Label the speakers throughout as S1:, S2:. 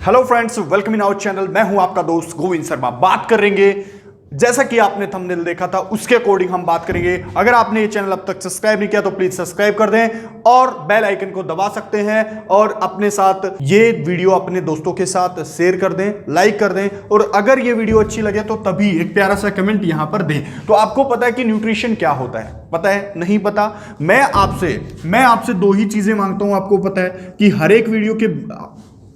S1: Hello friends, welcome in our channel. मैं हूं आपका दोस्त गोविंद शर्मा। बात करेंगे, जैसा कि आपने थंबनेल देखा था उसके अकॉर्डिंग हम बात करेंगे। अगर आपने ये चैनल अब तक सब्सक्राइब नहीं किया तो प्लीज सब्सक्राइब कर दें और बेल आइकन को दबा सकते हैं और अपने साथ ये वीडियो अपने दोस्तों के साथ शेयर कर दें, लाइक कर दें और अगर ये वीडियो अच्छी लगे तो तभी एक प्यारा सा कमेंट यहां पर दें। तो आपको पता है कि न्यूट्रिशन क्या होता है? पता है? नहीं पता? मैं आपसे दो ही चीजें मांगता हूं। आपको पता है कि हर एक वीडियो के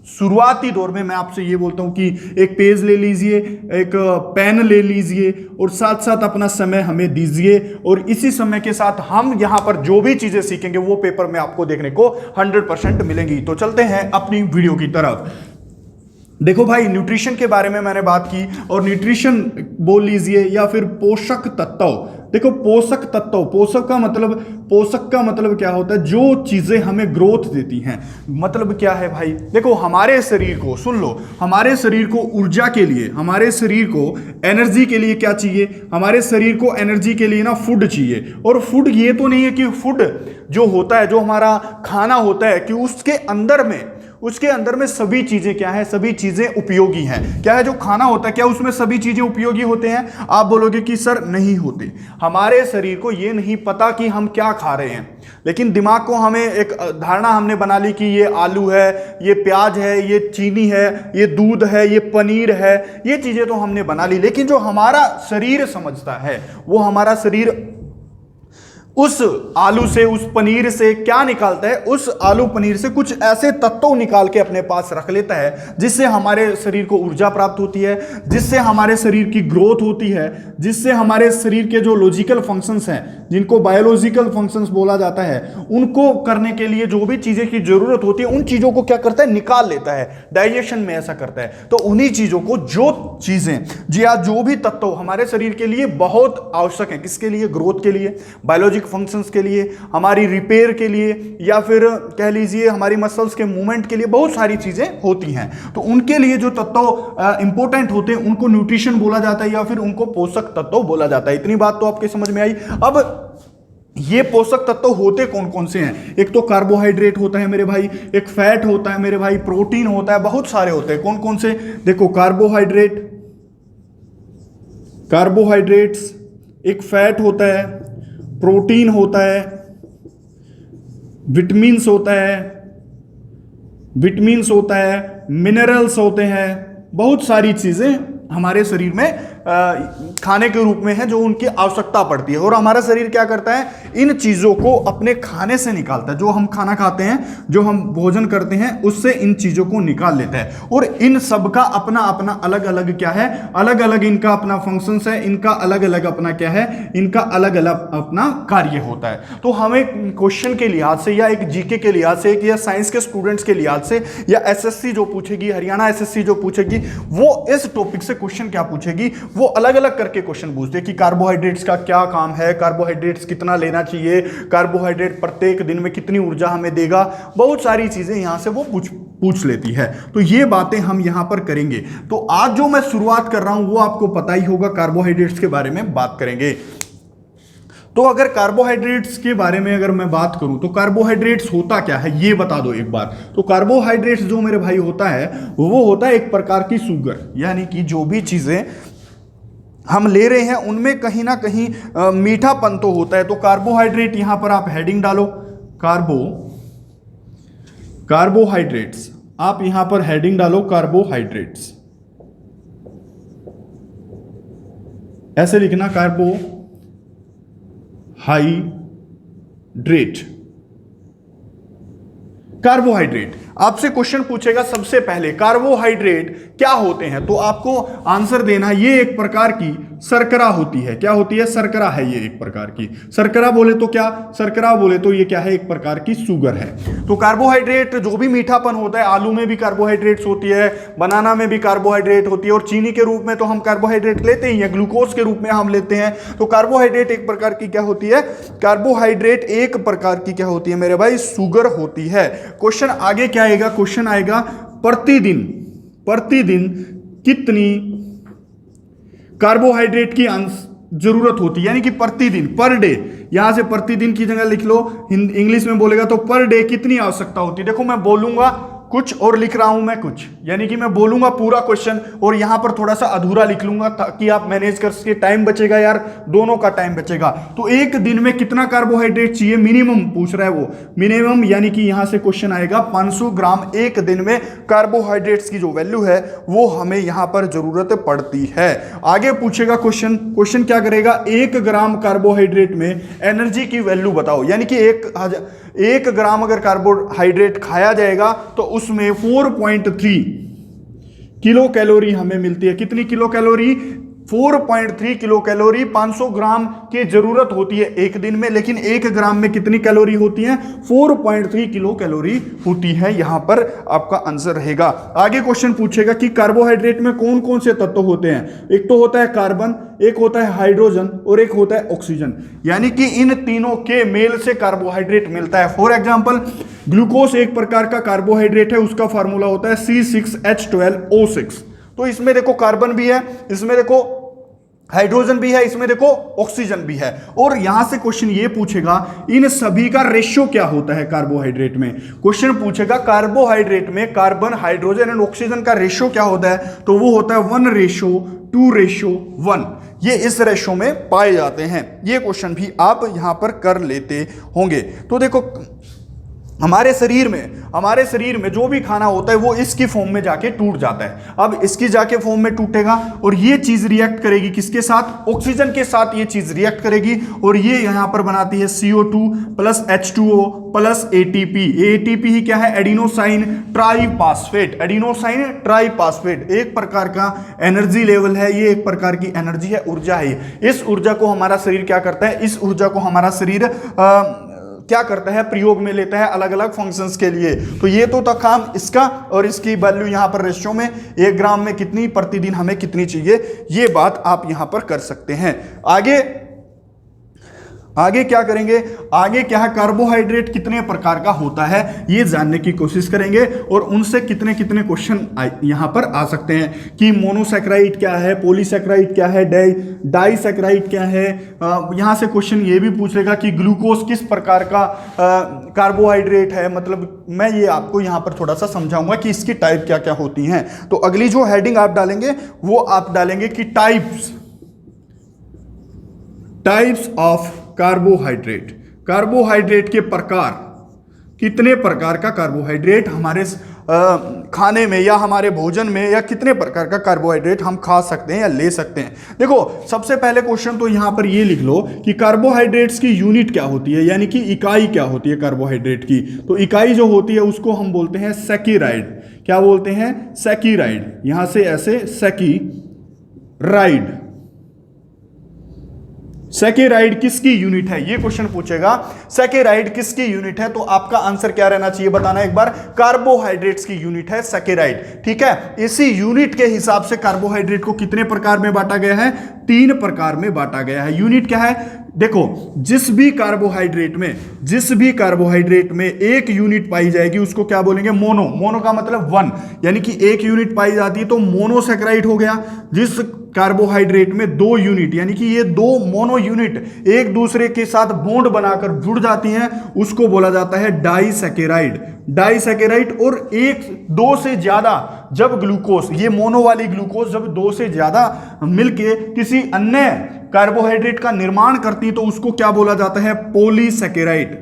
S1: शुरुआती दौर में मैं आपसे ये बोलता हूं कि एक पेज ले लीजिए, एक पेन ले लीजिए और साथ साथ अपना समय हमें दीजिए और इसी समय के साथ हम यहां पर जो भी चीजें सीखेंगे वो पेपर में आपको देखने को 100% मिलेंगी। तो चलते हैं अपनी वीडियो की तरफ। देखो भाई, न्यूट्रिशन के बारे में मैंने बात की और न्यूट्रिशन बोल लीजिए या फिर पोषक तत्व। देखो, पोषक तत्व, पोषक का मतलब क्या होता है? जो चीजें हमें ग्रोथ देती हैं। मतलब क्या है भाई? देखो, हमारे शरीर को, सुन लो, हमारे शरीर को ऊर्जा के लिए, हमारे शरीर को एनर्जी के लिए क्या चाहिए? हमारे शरीर को एनर्जी के लिए ना फूड चाहिए। और फूड ये तो नहीं है कि फूड जो होता है, जो हमारा खाना होता है, कि उसके अंदर में सभी चीजें क्या है? सभी चीजें उपयोगी हैं। क्या है जो खाना होता है, क्या उसमें सभी चीजें उपयोगी होते हैं? आप बोलोगे कि सर नहीं होते। हमारे शरीर को यह नहीं पता कि हम क्या खा रहे हैं, लेकिन दिमाग को हमें एक धारणा हमने बना ली कि ये आलू है, ये प्याज है, ये चीनी है, ये दूध है, ये पनीर है। ये चीजें तो हमने बना ली, लेकिन जो हमारा शरीर समझता है, वो हमारा शरीर उस आलू से, उस पनीर से क्या निकालता है? उस आलू पनीर से कुछ ऐसे तत्व निकाल के अपने पास रख लेता है जिससे हमारे शरीर को ऊर्जा प्राप्त होती है, जिससे हमारे शरीर की ग्रोथ होती है, जिससे हमारे शरीर के जो लॉजिकल फंक्शंस हैं, जिनको बायोलॉजिकल फंक्शंस बोला जाता है, उनको करने के लिए जो भी चीजें की जरूरत होती है, उन चीजों को क्या करता है? निकाल लेता है। डाइजेशन में ऐसा करता है। तो उन्हीं चीजों को, जो चीजें, जी हाँ, जो भी तत्व हमारे शरीर के लिए बहुत आवश्यक है, किसके लिए? ग्रोथ के लिए, बायोलॉजिक फंक्शंस के लिए, हमारी रिपेयर के लिए, या फिर कह लीजिए हमारी मसल्स के मूवमेंट के लिए, बहुत सारी चीजें होती हैं। तो उनके लिए जो तत्व इंपॉर्टेंट होते हैं उनको न्यूट्रिशन बोला जाता है या फिर उनको पोषक तत्व बोला जाता है। इतनी बात तो आपके समझ में आई। अब ये पोषक तत्व होते कौन कौन से हैं? एक तो कार्बोहाइड्रेट होता है मेरे भाई, एक फैट होता है मेरे भाई, प्रोटीन होता है, बहुत सारे होते हैं। कौन कौन से? देखो, कार्बोहाइड्रेट्स, एक फैट होता है, प्रोटीन होता है, विटामिन्स होता है, मिनरल्स होते हैं। बहुत सारी चीजें हमारे शरीर में खाने के रूप में है जो उनकी आवश्यकता पड़ती है। और हमारा शरीर क्या करता है? इन चीजों को अपने खाने से निकालता है। जो हम खाना खाते हैं, जो हम भोजन करते हैं, उससे इन चीजों को निकाल लेता है। और इन सब का अपना अपना अलग अलग क्या है? अलग अलग इनका अपना फंक्शंस है, इनका अलग अलग अपना क्या है? इनका अलग अलग अपना कार्य होता है। तो हमें क्वेश्चन के लिहाज से, या एक जीके के लिहाज से, या साइंस के स्टूडेंट्स के लिहाज से, या एसएससी जो पूछेगी, हरियाणा एसएससी जो पूछेगी, वो इस टॉपिक से क्वेश्चन क्या पूछेगी? वो अलग अलग करके क्वेश्चन पूछते हैं कि कार्बोहाइड्रेट्स का क्या काम है, कार्बोहाइड्रेट्स कितना लेना चाहिए, कार्बोहाइड्रेट प्रत्येक दिन में कितनी ऊर्जा हमें देगा। बहुत सारी चीजें यहां से वो पूछ लेती है। तो ये बातें हम यहां पर करेंगे। तो आज जो मैं शुरुआत कर रहा हूं वो आपको पता ही होगा, कार्बोहाइड्रेट्स के बारे में बात करेंगे। तो अगर कार्बोहाइड्रेट्स के बारे में अगर मैं बात करूं तो कार्बोहाइड्रेट्स होता क्या है ये बता दो एक बार। तो कार्बोहाइड्रेट्स जो मेरे भाई होता है वो होता है एक प्रकार की शुगर, यानी कि जो भी चीजें हम ले रहे हैं उनमें कहीं ना कहीं मीठापन तो होता है। तो कार्बोहाइड्रेट, यहां पर आप हेडिंग डालो, कार्बोहाइड्रेट्स, आप यहां पर हेडिंग डालो कार्बोहाइड्रेट्स, ऐसे लिखना, कार्बोहाइड्रेट। आपसे क्वेश्चन पूछेगा सबसे पहले कार्बोहाइड्रेट क्या होते हैं, तो आपको आंसर देना ये एक प्रकार की शर्करा होती है। क्या होती है? शर्करा है ये एक प्रकार की। शर्करा बोले तो क्या? शर्करा बोले तो ये क्या है? एक प्रकार की शुगर है। तो कार्बोहाइड्रेट जो भी मीठापन होता है, आलू में भी कार्बोहाइड्रेट्स होती है, बनाना में भी कार्बोहाइड्रेट होती है, और चीनी के रूप में तो हम कार्बोहाइड्रेट लेते ही हैं, ग्लूकोज के रूप में हम लेते हैं। तो कार्बोहाइड्रेट एक प्रकार की क्या होती है? कार्बोहाइड्रेट एक प्रकार की क्या होती है मेरे भाई? शुगर होती है। क्वेश्चन आगे क्या आएगा? क्वेश्चन आएगा प्रतिदिन कितनी कार्बोहाइड्रेट की जरूरत होती है, यानी कि प्रतिदिन, पर डे। यहां से प्रतिदिन की जगह लिख लो, इंग्लिश में बोलेगा तो पर डे कितनी आवश्यकता होती है। देखो, मैं बोलूंगा कुछ और लिख रहा हूं मैं कुछ, यानी कि मैं बोलूंगा पूरा क्वेश्चन और यहां पर थोड़ा सा अधूरा लिख लूंगा ताकि आप मैनेज कर सके। टाइम बचेगा यार, दोनों का टाइम बचेगा। तो एक दिन में कितना कार्बोहाइड्रेट चाहिए मिनिमम पूछ रहा है वो, मिनिमम यानी कि यहां से क्वेश्चन आएगा 500 ग्राम एक दिन में कार्बोहाइड्रेट्स की जो वैल्यू है वो हमें यहां पर जरूरत पड़ती है। आगे पूछेगा क्वेश्चन क्या करेगा, 1 ग्राम कार्बोहाइड्रेट में एनर्जी की वैल्यू बताओ, यानी कि 1 ग्राम अगर कार्बोहाइड्रेट खाया जाएगा तो उसमें 4.3 किलो कैलोरी हमें मिलती है। कितनी किलो कैलोरी? 4.3 किलो कैलोरी 500 ग्राम की जरूरत होती है एक दिन में, लेकिन 1 ग्राम में कितनी कैलोरी होती है? 4.3 किलो कैलोरी होती है। यहां पर आपका आंसर रहेगा। आगे क्वेश्चन पूछेगा कि कार्बोहाइड्रेट में कौन कौन से तत्व होते हैं। एक तो होता है कार्बन, एक होता है हाइड्रोजन और एक होता है ऑक्सीजन, यानी कि इन तीनों के मेल से कार्बोहाइड्रेट मिलता है। फॉर एग्जांपल ग्लूकोज एक प्रकार का कार्बोहाइड्रेट है, उसका फार्मूला होता है C6H12O6। तो इसमें देखो कार्बन भी है, इसमें देखो हाइड्रोजन भी है, इसमें देखो ऑक्सीजन भी है। और यहां से क्वेश्चन ये पूछेगा इन सभी का रेशियो क्या होता है कार्बोहाइड्रेट में। क्वेश्चन पूछेगा कार्बोहाइड्रेट में कार्बन, हाइड्रोजन एंड ऑक्सीजन का रेशियो क्या होता है, तो वो होता है 1:2:1। ये इस रेशियो में पाए जाते हैं। ये क्वेश्चन भी आप यहां पर कर लेते होंगे। तो देखो हमारे शरीर में जो भी खाना होता है वो इसकी फॉर्म में जाके टूट जाता है। अब इसकी जाके फॉर्म में टूटेगा और ये चीज रिएक्ट करेगी किसके साथ? ऑक्सीजन के साथ ये चीज रिएक्ट करेगी और ये यहां पर बनाती है CO2 plus H2O plus ATP। ATP ही क्या है? Adenosine triphosphate. एडिनोसाइन ट्राइफॉस्फेट एक प्रकार का एनर्जी लेवल है, ये एक प्रकार की एनर्जी है, ऊर्जा है। इस ऊर्जा को हमारा शरीर क्या करता है? इस ऊर्जा को हमारा शरीर क्या करता है? प्रयोग में लेता है अलग अलग फंक्शंस के लिए। तो ये तो था काम इसका, और इसकी वैल्यू यहां पर रेशियो में 1 ग्राम में कितनी, प्रतिदिन हमें कितनी चाहिए, ये बात आप यहां पर कर सकते हैं। आगे क्या करेंगे? आगे क्या है, कार्बोहाइड्रेट कितने प्रकार का होता है ये जानने की कोशिश करेंगे और उनसे कितने कितने क्वेश्चन यहां पर आ सकते हैं कि मोनोसैकेराइड क्या है, पॉलीसैकेराइड क्या है, डाइसैकेराइड क्या है। यहां से क्वेश्चन ये भी पूछेगा कि ग्लूकोज किस प्रकार का कार्बोहाइड्रेट है। मतलब मैं ये आपको यहां पर थोड़ा सा समझाऊंगा कि इसकी टाइप क्या क्या होती हैं। तो अगली जो हेडिंग आप डालेंगे वो आप डालेंगे कि टाइप्स ऑफ कार्बोहाइड्रेट के प्रकार, कितने प्रकार का कार्बोहाइड्रेट हमारे खाने में या हमारे भोजन में, या कितने प्रकार का कार्बोहाइड्रेट हम खा सकते हैं या ले सकते हैं। देखो सबसे पहले क्वेश्चन तो यहां पर ये लिख लो कि कार्बोहाइड्रेट्स की यूनिट क्या होती है, यानी कि इकाई क्या होती है कार्बोहाइड्रेट की। तो इकाई जो होती है उसको हम बोलते हैं सैकीराइड। क्या बोलते हैं? सैकीराइड। यहां से ऐसे सैकीराइड। सैकेराइड किसकी यूनिट है, ये क्वेश्चन पूछेगा। सैकेराइड किसकी यूनिट है? तो आपका आंसर क्या रहना चाहिए बताना एक बार। कार्बोहाइड्रेट्स की यूनिट है सैकेराइड। ठीक है, इसी यूनिट के हिसाब से कार्बोहाइड्रेट को कितने प्रकार में बांटा गया है? 3 प्रकार में बांटा गया है। यूनिट क्या है? देखो जिस भी कार्बोहाइड्रेट में एक यूनिट पाई जाएगी उसको क्या बोलेंगे? मोनो का मतलब 1, यानी कि एक यूनिट पाई जाती है तो मोनोसैकेराइड हो गया। जिस कार्बोहाइड्रेट में 2 यूनिट, यानी कि ये 2 मोनो यूनिट एक दूसरे के साथ बॉन्ड बनाकर जुड़ जाती हैं, उसको बोला जाता है डाइसैकेराइड। और 2 से ज्यादा जब ग्लूकोज, ये मोनो वाली ग्लूकोज जब 2 से ज्यादा मिलके किसी अन्य कार्बोहाइड्रेट का निर्माण करती तो उसको क्या बोला जाता है? पॉलीसैकेराइड।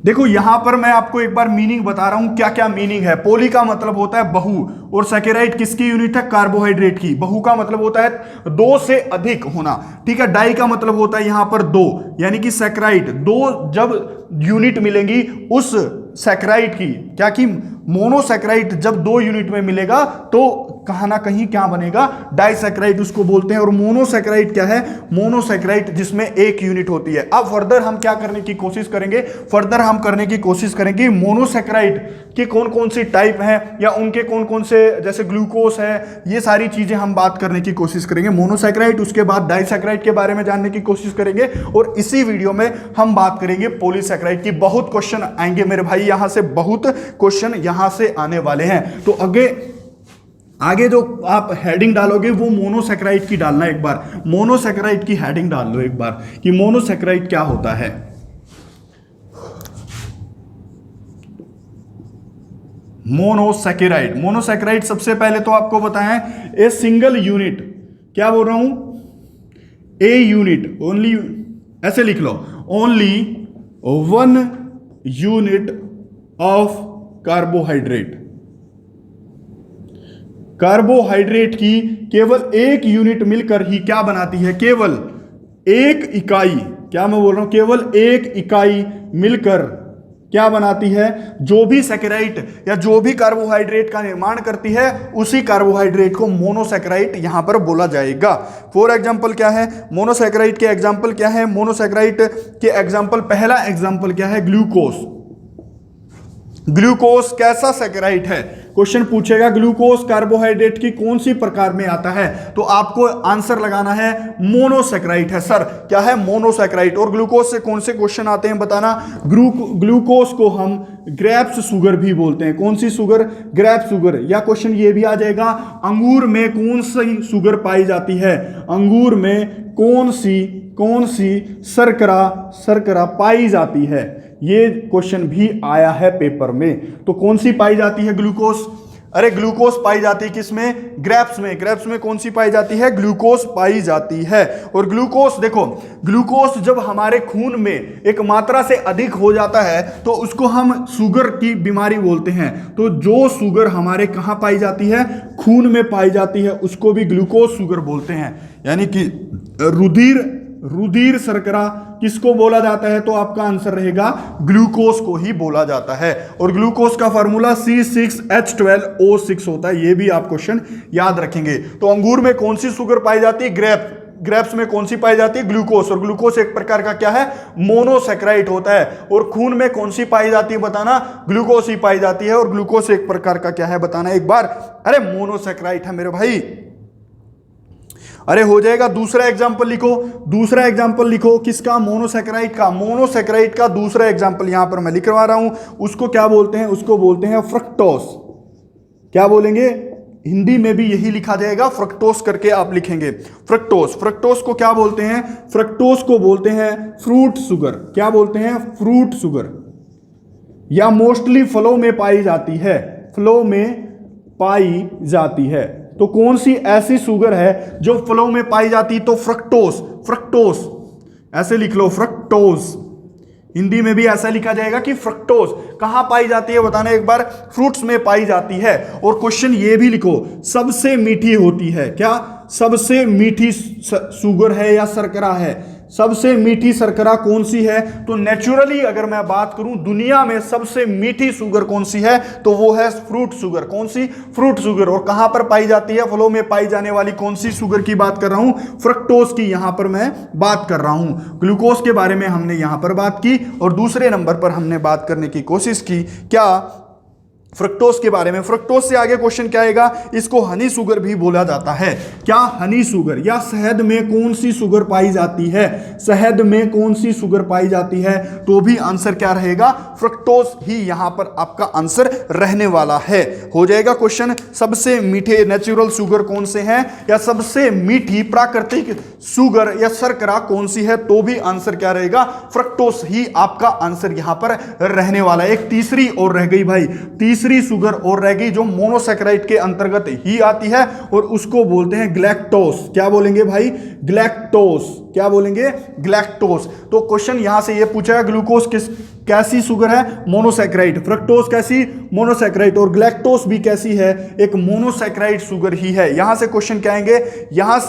S1: देखो यहां पर मैं आपको एक बार मीनिंग बता रहा हूं क्या क्या मीनिंग है। पोली का मतलब होता है बहु, और सैकेराइड किसकी यूनिट है? कार्बोहाइड्रेट की। बहु का मतलब होता है 2 से अधिक होना। ठीक है, डाई का मतलब होता है यहां पर 2, यानी कि सैकेराइड 2 जब यूनिट मिलेंगी उस सैकेराइड की, क्या कि मोनोसैकेराइड जब 2 यूनिट में मिलेगा तो कहां ना कहीं क्या बनेगा? डाइसैकेराइड उसको बोलते हैं। और मोनोसैकेराइड क्या है? मोनोसैकेराइड जिसमें 1 यूनिट होती है। अब फर्दर हम क्या करने की कोशिश करेंगे? फर्दर हम करने की कोशिश करेंगे मोनोसैकेराइड की कौन कौन सी टाइप है, या उनके कौन कौन से, जैसे ग्लूकोज है, ये सारी चीजें हम बात करने की कोशिश करेंगे मोनोसैकेराइड। उसके बाद डाइसैकेराइड के बारे में जानने की कोशिश करेंगे और इसी वीडियो में हम बात करेंगे पॉलीसैकेराइड की। बहुत क्वेश्चन आएंगे मेरे भाई, यहां से बहुत क्वेश्चन यहां से आने वाले हैं। तो आगे जो आप हेडिंग डालोगे वो मोनोसैकेराइड की डालना। एक बार मोनोसैकेराइड की हेडिंग डाल लो एक बार कि मोनोसैकेराइड क्या होता है। मोनोसैकेराइड। मोनोसैकेराइड सबसे पहले तो आपको बताएं ए सिंगल यूनिट, क्या बोल रहा हूं, ए यूनिट ओनली, ऐसे लिख लो, only 1 unit of carbohydrate. Carbohydrate की केवल एक यूनिट मिलकर ही क्या बनाती है, केवल एक इकाई, क्या मैं बोल रहा हूं, केवल एक इकाई मिलकर क्या बनाती है, जो भी सैकेराइड या जो भी कार्बोहाइड्रेट का निर्माण करती है उसी कार्बोहाइड्रेट को मोनोसैकेराइड यहां पर बोला जाएगा। फॉर एग्जांपल क्या है, मोनोसैकेराइड के एग्जांपल क्या है, मोनोसैकेराइड के एग्जांपल, पहला एग्जांपल क्या है, ग्लूकोज। ग्लूकोज कैसा सैकेराइड है, क्वेश्चन पूछेगा ग्लूकोज कार्बोहाइड्रेट की कौन सी प्रकार में आता है, तो आपको आंसर लगाना है मोनोसैकेराइड है। सर क्या है, मोनोसैकेराइड। और ग्लूकोज से कौन से क्वेश्चन आते हैं बताना, ग्लूकोज को हम ग्रेप्स शुगर भी बोलते हैं, कौन सी शुगर, ग्रेप्स शुगर। या क्वेश्चन ये भी आ जाएगा, अंगूर में कौन सी शुगर पाई जाती है, अंगूर में कौन सी शर्करा पाई जाती है, ये क्वेश्चन भी आया है पेपर में। तो कौन सी पाई जाती है, ग्लूकोज, अरे ग्लूकोज पाई जाती है किसमें, ग्रेप्स में। ग्रेप्स में कौन सी पाई जाती है, ग्लूकोज पाई जाती है। और ग्लूकोज देखो, ग्लूकोज जब हमारे खून में एक मात्रा से अधिक हो जाता है तो उसको हम शुगर की बीमारी बोलते हैं। तो जो शुगर हमारे कहां पाई जाती है, खून में पाई जाती है, उसको भी ग्लूकोज शुगर बोलते हैं। यानी कि रुधिर शर्करा किसको बोला जाता है, तो आपका आंसर रहेगा ग्लूकोज को ही बोला जाता है। और ग्लूकोज का फार्मूला C6H12O6 होता है, ये भी आप क्वेश्चन याद रखेंगे। तो अंगूर में कौन सी शुगर पाई जाती है, ग्रेप्स में कौन सी पाई जाती है, ग्लूकोज। और ग्लूकोज एक प्रकार का क्या है, मोनोसैकेराइड होता है। और खून में कौन सी पाई जाती है बताना, ग्लूकोज ही पाई जाती है। और ग्लूकोज एक प्रकार का क्या है बताना एक बार, अरे मोनोसैकेराइड है मेरे भाई। अरे हो जाएगा, दूसरा एग्जांपल लिखो, दूसरा एग्जांपल लिखो किसका, मोनोसैकेराइड का। मोनोसैकेराइड का दूसरा एग्जांपल यहां पर मैं लिखवा रहा हूं, उसको क्या बोलते हैं, उसको बोलते हैं फ्रक्टोज। क्या बोलेंगे, हिंदी में भी यही लिखा जाएगा, फ्रक्टोज करके आप लिखेंगे, फ्रक्टोज। फ्रक्टोज को क्या बोलते हैं, फ्रक्टोज को बोलते हैं फ्रूट शुगर। क्या बोलते हैं, फ्रूट शुगर। या मोस्टली फलों में पाई जाती है, फलों में पाई जाती है। तो कौन सी ऐसी शुगर है जो फलों में पाई जाती, तो फ्रक्टोज। फ्रक्टोज ऐसे लिख लो, फ्रक्टोज। हिंदी में भी ऐसा लिखा जाएगा कि फ्रक्टोज कहां पाई जाती है बताना एक बार, फ्रूट्स में पाई जाती है। और क्वेश्चन ये भी लिखो, सबसे मीठी होती है, क्या सबसे मीठी शुगर है या शर्करा है, सबसे मीठी शर्करा कौन सी है, तो नेचुरली अगर मैं बात करूं दुनिया में सबसे मीठी शुगर कौन सी है, तो वो है फ्रूट शुगर। कौन सी, फ्रूट शुगर। और कहां पर पाई जाती है, फलों में पाई जाने वाली कौन सी शुगर की बात कर रहा हूं, फ्रक्टोज की यहां पर मैं बात कर रहा हूं। ग्लूकोज के बारे में हमने यहां पर बात की और दूसरे नंबर पर हमने बात करने की कोशिश की क्या, फ्रक्टोज के बारे में। फ्रक्टोज से आगे क्वेश्चन क्या आएगा, इसको हनी शुगर भी बोला जाता है। क्या, हनी शुगर। या शहद में कौन सी शुगर पाई जाती है, शहद में कौन सी शुगर पाई जाती है, तो भी आंसर क्या रहेगा, फ्रक्टोज ही यहां पर आपका आंसर रहने वाला है। हो जाएगा क्वेश्चन, सबसे मीठे नेचुरल शुगर कौन से हैं, या सबसे मीठी प्राकृतिक शुगर या शर्करा कौन सी है, तो भी आंसर क्या रहेगा, फ्रक्टोज ही आपका आंसर यहां पर रहने वाला है। एक तीसरी और रह गई भाई, तीसरी शुगर और रह गई जो मोनोसैकेराइड के अंतर्गत ही आती है और उसको बोलते हैं ग्लैक्टोज। क्या बोलेंगे भाई, ग्लैक्टोज। क्या बोलेंगे, ग्लैक्टोज। तो क्वेश्चन यहां से ये पूछा है, ग्लूकोज कैसी शुगर है, मोनोसैकेराइड। फ्रक्टोज कैसी, मोनोसैकेराइड। और ग्लैक्टोज भी कैसी है, एक मोनोसैकेराइड शुगर ही है। यहां से क्वेश्चन क्या आएंगे, यहां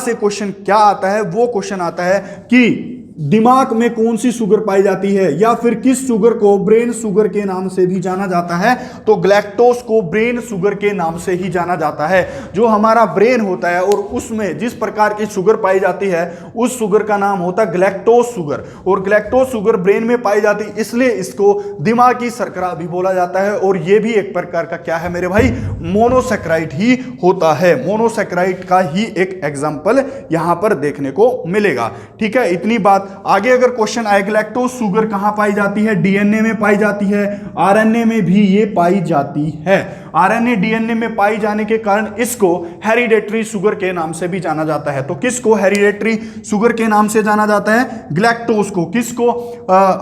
S1: से क्वेश्चन क्या आता है, वो क्वेश्चन आता है कि दिमाग में कौन सी शुगर पाई जाती है, या फिर किस शुगर को ब्रेन शुगर के नाम से भी जाना जाता है, तो ग्लैक्टोज को ब्रेन शुगर के नाम से ही जाना जाता है। जो हमारा ब्रेन होता है और उसमें जिस प्रकार की शुगर पाई जाती है उस शुगर का नाम होता है ग्लैक्टोज शुगर। और ग्लैक्टोज शुगर ब्रेन में पाई जाती है, इसलिए इसको दिमागी शर्करा भी बोला जाता है। और यह भी एक प्रकार का क्या है मेरे भाई, मोनोसैकेराइड ही होता है। मोनोसैकेराइड का ही एक एग्जाम्पल यहां पर देखने को मिलेगा। ठीक है, इतनी बात आगे अगर क्वेश्चन आए लैक्टोज शुगर कहां पाई जाती है, डीएनए में पाई जाती है, आरएनए में भी ये पाई जाती है। आरएनए डीएनए में पाई जाने के कारण इसको हेरिडेटरी शुगर के नाम से भी जाना जाता है। तो किसको हेरिडेटरी शुगर के नाम से जाना जाता है, ग्लैक्टोज को। किसको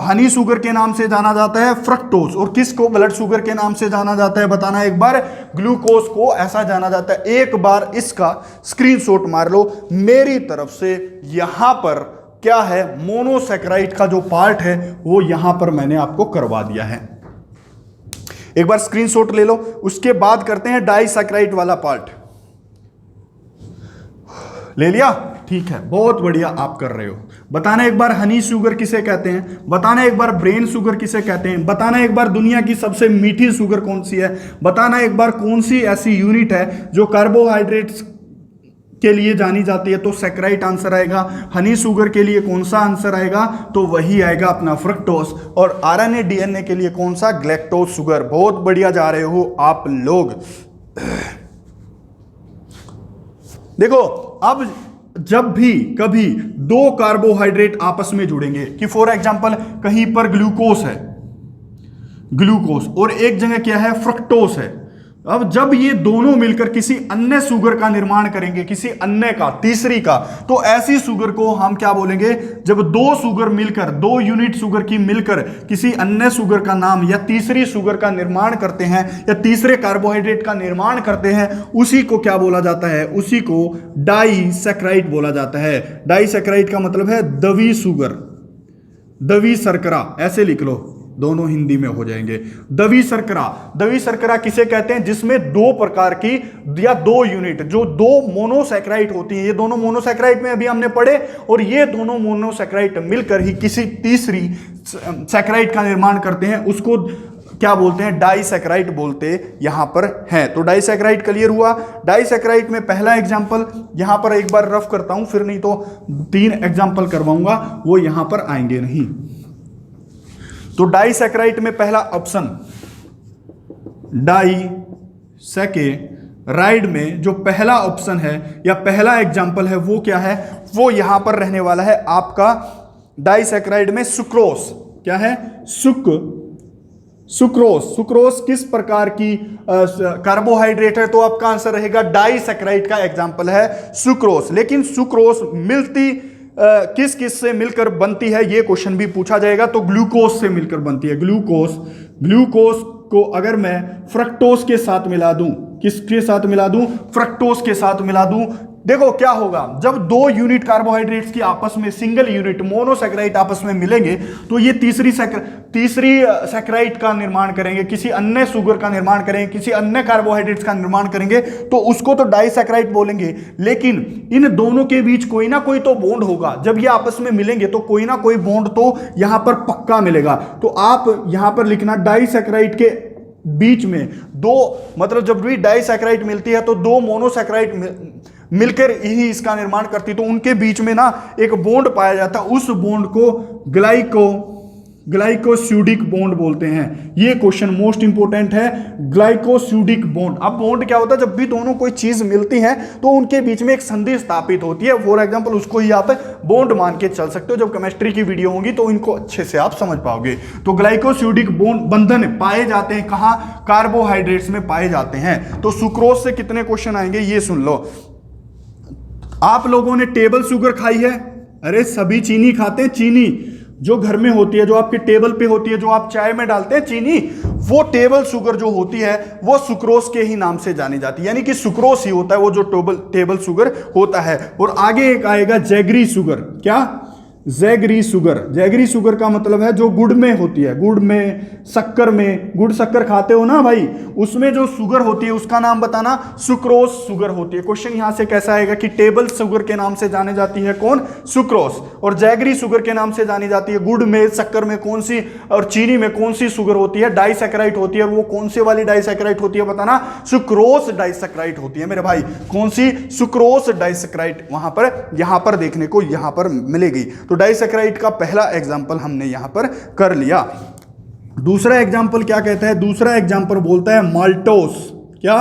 S1: हनी शुगर के नाम से जाना जाता है, फ्रक्टोज। और किसको ब्लड शुगर के नाम से जाना जाता है, बताना एक बार, ग्लूकोज को ऐसा जाना जाता है। एक बार इसका स्क्रीनशॉट मार लो मेरी तरफ से। यहां पर क्या है, मोनोसैकेराइड का जो पार्ट है वो यहां पर मैंने आपको करवा दिया है, एक बार स्क्रीनशॉट ले लो। उसके बाद करते हैं डाइसैकेराइड वाला पार्ट। ले लिया, ठीक है, बहुत बढ़िया आप कर रहे हो। बताना एक बार हनी शुगर किसे कहते हैं, बताना एक बार ब्रेन शुगर किसे कहते हैं, बताना एक बार दुनिया की सबसे मीठी शुगर कौन सी है, बताना एक बार कौन सी ऐसी यूनिट है जो कार्बोहाइड्रेट्स के लिए जानी जाती है। तो सैकराइड आंसर आएगा। हनी शुगर के लिए कौन सा आंसर आएगा, तो वही आएगा अपना फ्रक्टोज। और आरएनए डीएनए के लिए कौन सा, ग्लैक्टोज शुगर। बहुत बढ़िया जा रहे हो आप लोग। देखो अब जब भी कभी दो कार्बोहाइड्रेट आपस में जुड़ेंगे, कि फॉर एग्जांपल कहीं पर ग्लूकोज है, ग्लूकोज, और एक जगह क्या है, फ्रक्टोज है। अब जब ये दोनों मिलकर किसी अन्य शुगर का निर्माण करेंगे, किसी अन्य का, तीसरी का, तो ऐसी शुगर को हम क्या बोलेंगे, जब दो शुगर मिलकर, दो यूनिट शुगर की मिलकर किसी अन्य शुगर का नाम या तीसरी शुगर का निर्माण करते हैं या तीसरे कार्बोहाइड्रेट का निर्माण करते हैं, उसी को क्या बोला जाता है, उसी को डाइसैकेराइड बोला जाता है। डाइसैकेराइड का मतलब है दवी शुगर, दवी शर्करा, ऐसे लिख लो, दोनों हिंदी में हो जाएंगे। दवी शर्करा, दवी शर्करा किसे कहते हैं, जिसमें दो प्रकार की या दो यूनिट, जो दो मोनोसैकेराइड होती हैं, ये दोनों मोनोसैकेराइड में अभी हमने पढ़े, और ये दोनों मोनोसैकेराइड मिलकर ही किसी तीसरी सैकेराइड का निर्माण करते हैं, उसको क्या बोलते हैं, डाइसैकेराइड बोलते यहां पर है। तो डाइसैकेराइड क्लियर हुआ। डाइसैकेराइड में पहला एग्जांपल यहां पर एक बार रफ करता हूं, फिर नहीं तो 3 एग्जांपल करवाऊंगा, वो यहां पर आएंगे नहीं। तो डाइसैकेराइड में पहला ऑप्शन, डाइसैकेराइड में जो पहला ऑप्शन है या पहला एग्जांपल है वो क्या है, वो यहां पर रहने वाला है आपका डाइसैकेराइड में सुक्रोज। क्या है, सुक्रोज। सुक्रोज किस प्रकार की कार्बोहाइड्रेट है, तो आपका आंसर रहेगा डाइसैकेराइड का एग्जांपल है सुक्रोज। लेकिन सुक्रोज मिलती किस किस से मिलकर बनती है, ये क्वेश्चन भी पूछा जाएगा। तो ग्लूकोज से मिलकर बनती है, ग्लूकोज को अगर मैं फ्रक्टोज के साथ मिला दूं, किसके साथ मिला दूं, फ्रक्टोज के साथ मिला दूं, देखो क्या होगा, जब दो यूनिट कार्बोहाइड्रेट्स की आपस में, सिंगल यूनिट मोनोसैकेराइड आपस में मिलेंगे, तो ये तीसरी सैकेराइड का निर्माण करेंगे, किसी अन्य शुगर का निर्माण करेंगे, किसी अन्य कार्बोहाइड्रेट्स का निर्माण करेंगे, तो उसको तो डाइसैकेराइड बोलेंगे। लेकिन इन दोनों के बीच कोई ना कोई तो बॉन्ड होगा, जब ये आपस में मिलेंगे तो कोई ना कोई बॉन्ड तो यहां पर पक्का मिलेगा। तो आप यहां पर लिखना डाइसैकेराइड के बीच में दो, मतलब जब भी डाइसैकेराइड मिलती है तो दो मोनोसैकेराइड मिलकर ही इसका निर्माण करती, तो उनके बीच में ना एक बॉन्ड पाया जाता है, उस बॉन्ड को ग्लाइकोस्यूडिक बॉन्ड बोलते हैं। ये क्वेश्चन मोस्ट इंपोर्टेंट है, ग्लाइकोस्यूडिक बॉन्ड। अब बॉन्ड क्या होता है, जब भी दोनों कोई चीज मिलती है तो उनके बीच में एक संधि स्थापित होती है, फॉर एग्जांपल उसको ही आप बॉन्ड मान के चल सकते हो। जब केमिस्ट्री की वीडियो होगी तो इनको अच्छे से आप समझ पाओगे। तो ग्लाइकोस्यूडिक बॉन्ड बंधन पाए जाते हैं कहां, कार्बोहाइड्रेट्स में पाए जाते हैं। तो सुक्रोज से कितने क्वेश्चन आएंगे ये सुन लो। आप लोगों ने टेबल शुगर खाई है, अरे सभी चीनी खाते हैं, चीनी जो घर में होती है, जो आपके टेबल पे होती है, जो आप चाय में डालते हैं चीनी, वो टेबल शुगर जो होती है वो सुक्रोज के ही नाम से जानी जाती है, यानी कि सुक्रोज ही होता है वो जो टेबल शुगर होता है। और आगे एक आएगा जैगरी शुगर। क्या, जैगरी शुगर। जैगरी शुगर का मतलब है जो गुड़ में होती है, गुड़ में, शक्कर में, गुड़ शक्कर खाते हो ना भाई, उसमें जो शुगर होती है उसका नाम बताना, सुक्रोज शुगर होती है। क्वेश्चन यहां से कैसा आएगा कि टेबल शुगर के नाम से जाने जाती है कौन, सुक्रोज, और जैगरी शुगर के नाम से जानी जाती है गुड़ में, शक्कर में कौन सी, और चीनी में कौन सी शुगर होती है, डाइसैकेराइड होती है। और वो कौन सी वाली डाइसैकेराइड होती है बताना, सुक्रोज डाइसैकेराइड होती है मेरे भाई। कौन सी, सुक्रोज डाइसैकेराइड वहां पर, यहां पर देखने को यहां पर मिलेगी। तो डाइसैकेराइड का पहला एग्जांपल हमने यहां पर कर लिया। दूसरा एग्जांपल क्या कहता है, दूसरा एग्जांपल बोलता है माल्टोस। क्या,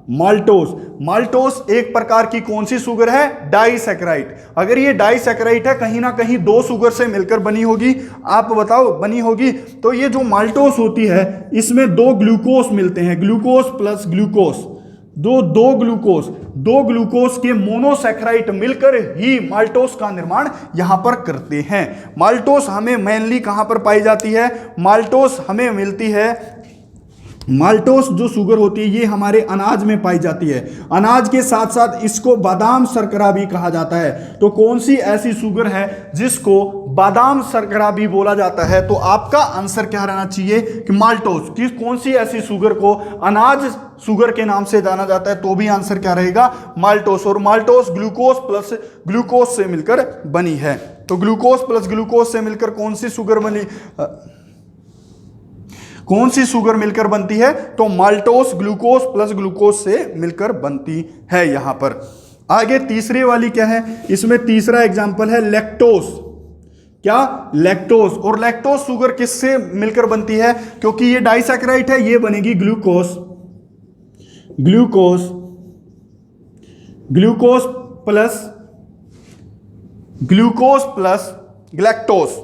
S1: माल्टोस। माल्टोस एक प्रकार की कौन सी शुगर है? डाइसैकेराइड। अगर ये डाइसैकेराइड है, कहीं ना कहीं दो शुगर से मिलकर बनी होगी, आप बताओ बनी होगी। तो ये जो माल्टोस होती है इसमें दो ग्लूकोस मिलते हैं, ग्लूकोस प्लस ग्लूकोस, दो ग्लूकोस के मोनोसैकेराइड मिलकर ही माल्टोस का निर्माण यहां पर करते हैं। माल्टोस हमें मेनली कहां पर पाई जाती है? माल्टोस हमें मिलती है, माल्टोस जो शुगर होती है ये हमारे अनाज में पाई जाती है। अनाज के साथ साथ इसको बादाम शर्करा भी कहा जाता है। तो कौन सी ऐसी शुगर है जिसको बादाम शर्करा भी बोला जाता है? तो आपका आंसर क्या रहना चाहिए कि माल्टोस। किस कौन सी ऐसी शुगर को अनाज शुगर के नाम से जाना जाता है? तो भी आंसर क्या रहेगा? माल्टोस। और माल्टोस ग्लूकोस प्लस ग्लूकोस से मिलकर बनी है। तो ग्लूकोस प्लस ग्लूकोस से मिलकर कौन सी शुगर बनी, कौन सी शुगर मिलकर बनती है? तो माल्टोस ग्लूकोस प्लस ग्लूकोस से मिलकर बनती है। यहां पर आगे तीसरी वाली क्या है? इसमें तीसरा एग्जांपल है लैक्टोस। क्या? लैक्टोस। और लैक्टोस शुगर किससे मिलकर बनती है? क्योंकि ये डाइसैकेराइड है, ये बनेगी glucose, glucose, glucose plus galactose,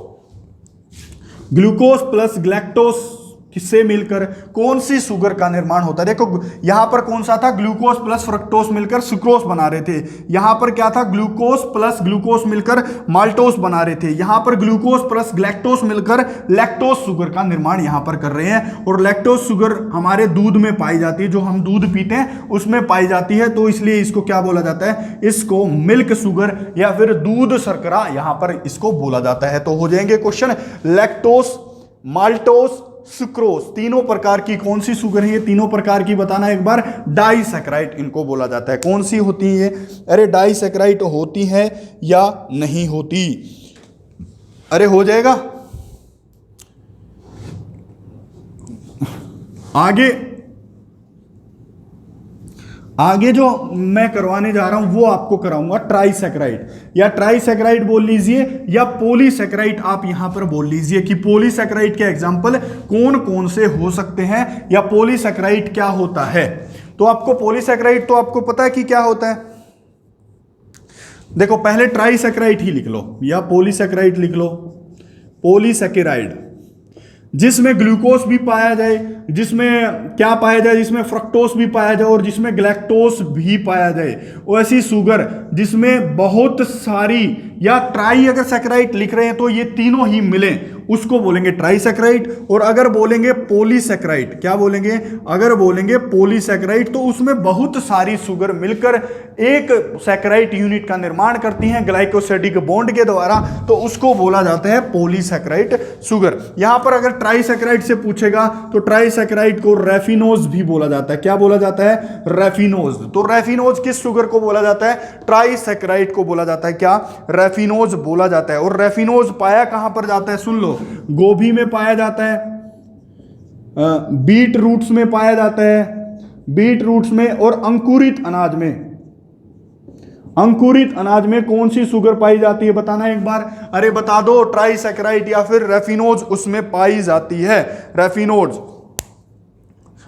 S1: glucose plus galactose किससे मिलकर कौन सी शुगर का निर्माण होता है? देखो यहां पर कौन सा था? ग्लूकोस प्लस फ्रक्टोस मिलकर सुक्रोस बना रहे थे। यहां पर क्या था? ग्लूकोस प्लस ग्लूकोस मिलकर माल्टोस बना रहे थे। यहां पर ग्लूकोस प्लस ग्लैक्टोस मिलकर लैक्टोस शुगर का निर्माण यहां पर कर रहे हैं। और लैक्टोस शुगर हमारे दूध में पाई जाती है, जो हम दूध पीते हैं उसमें पाई जाती है। तो इसलिए इसको क्या बोला जाता है? इसको मिल्क शुगर या फिर दूध शर्करा यहां पर इसको बोला जाता है। तो हो जाएंगे क्वेश्चन लैक्टोस, माल्टोस, सुक्रोस। तीनों प्रकार की कौन सी शुगर है? ये तीनों प्रकार की बताना एक बार। डाइसैकेराइड इनको बोला जाता है। कौन सी होती है ये? अरे डाइसैकेराइड होती है या नहीं होती? अरे हो जाएगा। आगे जो मैं करवाने जा रहा हूं वो आपको कराऊंगा ट्राइसैकेराइड, या ट्राइसैकेराइड बोल लीजिए या पॉलीसैकेराइड आप यहां पर बोल लीजिए कि पॉलीसैकेराइड के एग्जांपल कौन कौन से हो सकते हैं या पॉलीसैकेराइड क्या होता है। तो आपको पॉलीसैकेराइड तो आपको पता है कि क्या होता है। देखो पहले ट्राइसैकेराइड ही लिख लो या पॉलीसैकेराइड लिख लो। पॉलीसैकेराइड जिसमें ग्लूकोस भी पाया जाए, जिसमें क्या पाया जाए? जिसमें फ्रक्टोस भी पाया जाए और जिसमें ग्लैक्टोस भी पाया जाए। वैसी शुगर जिसमें बहुत सारी, या ट्राई अगर सैकेराइड लिख रहे हैं तो ये तीनों ही मिलें उसको बोलेंगे ट्राइसैकेराइड। और अगर बोलेंगे पॉलीसैकेराइड, क्या बोलेंगे? अगर बोलेंगे पॉलीसैकेराइड तो उसमें बहुत सारी शुगर मिलकर एक सैकेराइड यूनिट का निर्माण करती हैं ग्लाइकोसिडिक बॉन्ड के द्वारा, तो उसको बोला जाता है पॉलीसैकेराइड शुगर। यहां पर अगर ट्राइसैकेराइड से पूछेगा तो ट्राइसैकेराइड को रैफिनोज भी बोला जाता है। क्या बोला जाता है? रैफिनोज। तो रैफिनोज किस शुगर को बोला जाता है? ट्राइसैकेराइड को बोला जाता है। क्या? रैफिनोज बोला जाता है। और रैफिनोज पाया कहां पर जाता है? सुन लो, गोभी में पाया जाता है, बीट रूट्स में पाया जाता है, बीट रूट्स में, और अंकुरित अनाज में। अंकुरित अनाज में कौन सी शुगर पाई जाती है? बताना एक बार। अरे बता दो, ट्राइसैकेराइड या फिर रैफिनोज उसमें पाई जाती है, रैफिनोज।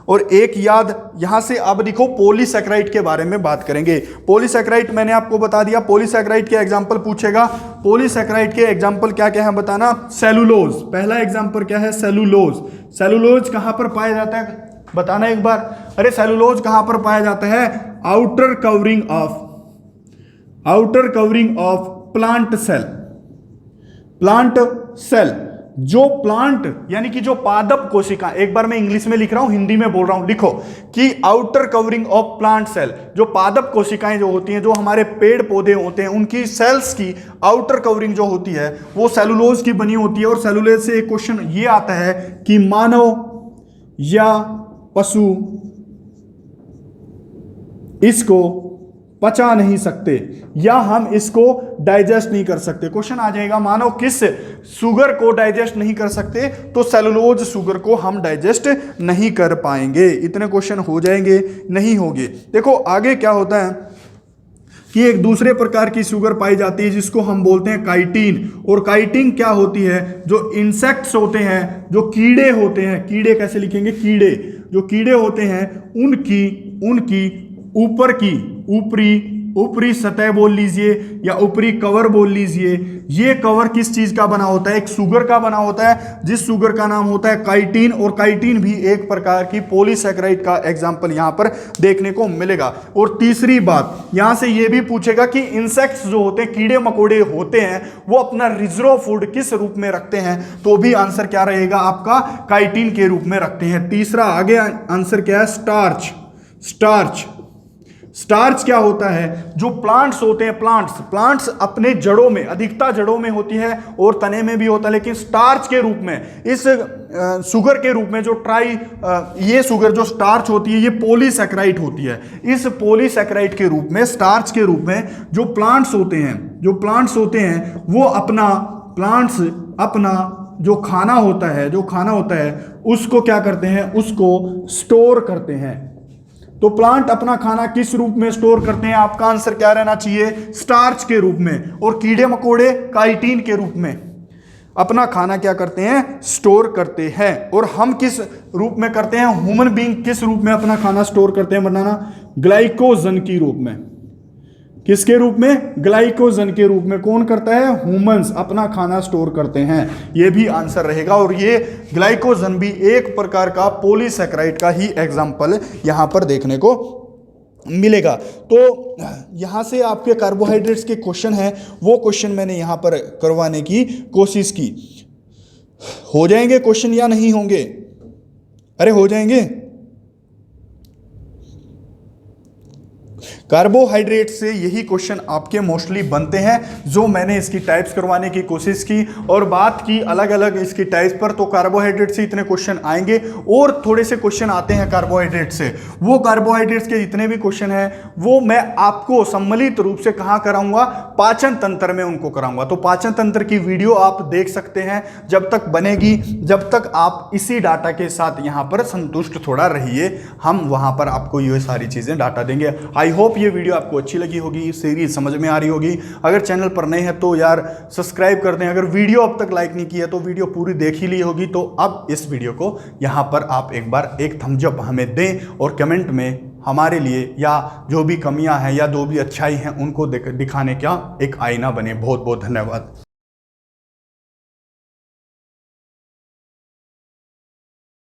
S1: और एक याद यहां से अब देखो पॉलीसैकेराइड के बारे में बात करेंगे। पॉलीसैकेराइड मैंने आपको बता दिया, पॉलीसैकेराइड के एग्जांपल पूछेगा। पॉलीसैकेराइड के एग्जांपल क्या क्या है बताना। सेलुलोज, पहला एग्जांपल क्या है? सेलुलोज। सेलुलोज कहां पर पाया जाता है? बताना एक बार। अरे सेलुलोज कहां पर पाया जाता है? Outer covering of plant cell. Plant cell, जो प्लांट यानी कि जो पादप कोशिका, एक बार मैं इंग्लिश में लिख रहा हूं, हिंदी में बोल रहा हूं, लिखो कि outer covering of plant cell, जो पादप कोशिकाएं जो होती हैं, जो हमारे पेड़ पौधे होते हैं, उनकी सेल्स की आउटर कवरिंग जो होती है वो सेलुलोज की बनी होती है। और सेलुलोज से एक क्वेश्चन ये आता है कि मानव या पशु इसको पचा नहीं सकते या हम इसको डाइजेस्ट नहीं कर सकते। क्वेश्चन आ जाएगा मानव किस शुगर को डाइजेस्ट नहीं कर सकते? तो सेलुलोज शुगर को हम डाइजेस्ट नहीं कर पाएंगे। इतने क्वेश्चन हो जाएंगे? नहीं होंगे। देखो आगे क्या होता है कि एक दूसरे प्रकार की शुगर पाई जाती है जिसको हम बोलते हैं काइटिन। और काइटिन क्या होती है? जो इंसेक्ट्स होते हैं, जो कीड़े होते हैं, कीड़े कैसे लिखेंगे? कीड़े, जो कीड़े होते हैं उनकी ऊपरी सतह बोल लीजिए या ऊपरी कवर बोल लीजिए। ये कवर किस चीज का बना होता है? एक सुगर का बना होता है, जिस सुगर का नाम होता है काइटिन, और काइटिन भी एक प्रकार की पॉलीसैकेराइड का एग्जाम्पल यहां पर देखने को मिलेगा। और तीसरी बात यहां से यह भी पूछेगा कि इंसेक्ट्स जो होते हैं, कीड़े मकोड़े होते हैं, वो अपना रिजर्व फूड किस रूप में रखते हैं? तो भी आंसर क्या रहेगा आपका? काइटिन के रूप में रखते हैं। तीसरा आगे आंसर क्या है? स्टार्च क्या होता है? जो प्लांट्स होते हैं, प्लांट्स अपने जड़ों में, अधिकता जड़ों में होती है और तने में भी होता है, लेकिन स्टार्च के रूप में, इस शुगर के रूप में जो ये शुगर जो स्टार्च होती है, ये पॉलीसैकेराइड होती है। इस पॉलीसैकेराइड के रूप में, स्टार्च के रूप में जो प्लांट्स होते हैं वो अपना जो खाना होता है उसको क्या करते हैं? उसको स्टोर करते हैं। तो प्लांट अपना खाना किस रूप में स्टोर करते हैं? आपका आंसर क्या रहना चाहिए? स्टार्च के रूप में। और कीड़े मकोड़े काइटिन के रूप में अपना खाना क्या करते हैं? स्टोर करते हैं। और हम किस रूप में करते हैं? ह्यूमन बीइंग किस रूप में अपना खाना स्टोर करते हैं? बनाना ग्लाइकोजन के रूप में। किसके रूप में? ग्लाइकोजन के रूप में। कौन करता है? ह्यूमंस अपना खाना स्टोर करते हैं। यह भी आंसर रहेगा। और ये ग्लाइकोजन भी एक प्रकार का पॉलीसैकेराइड का ही एग्जाम्पल यहां पर देखने को मिलेगा। तो यहां से आपके कार्बोहाइड्रेट्स के क्वेश्चन हैं, वो क्वेश्चन मैंने यहां पर करवाने की कोशिश की। हो जाएंगे क्वेश्चन या नहीं होंगे? अरे हो जाएंगे। कार्बोहाइड्रेट से यही क्वेश्चन आपके मोस्टली बनते हैं, जो मैंने इसकी टाइप्स करवाने की कोशिश की और बात की अलग अलग इसकी टाइप्स पर। तो कार्बोहाइड्रेट से इतने क्वेश्चन आएंगे और थोड़े से क्वेश्चन आते हैं कार्बोहाइड्रेट से। वो कार्बोहाइड्रेट्स के जितने भी क्वेश्चन हैं वो मैं आपको सम्मिलित रूप से कहाँ कराऊंगा? पाचन तंत्र में उनको कराऊंगा। तो पाचन तंत्र की वीडियो आप देख सकते हैं, जब तक बनेगी, जब तक आप इसी डाटा के साथ यहाँ पर संतुष्ट थोड़ा रहिए, हम वहाँ पर आपको ये सारी चीज़ें डाटा देंगे। आई होप ये वीडियो आपको अच्छी लगी होगी, सीरीज समझ में आ रही होगी। अगर चैनल पर नए हैं तो यार सब्सक्राइब कर दें। अगर वीडियो अब तक लाइक नहीं किया तो वीडियो पूरी देख ही ली होगी। तो अब इस वीडियो को यहाँ पर आप एक बार एक थम्स अप हमें दें और कमेंट में हमारे लिए या जो भी कमियां हैं या जो भी अच्छाई हैं उनको दिखाने का एक आईना बने। बहुत बहुत धन्यवाद।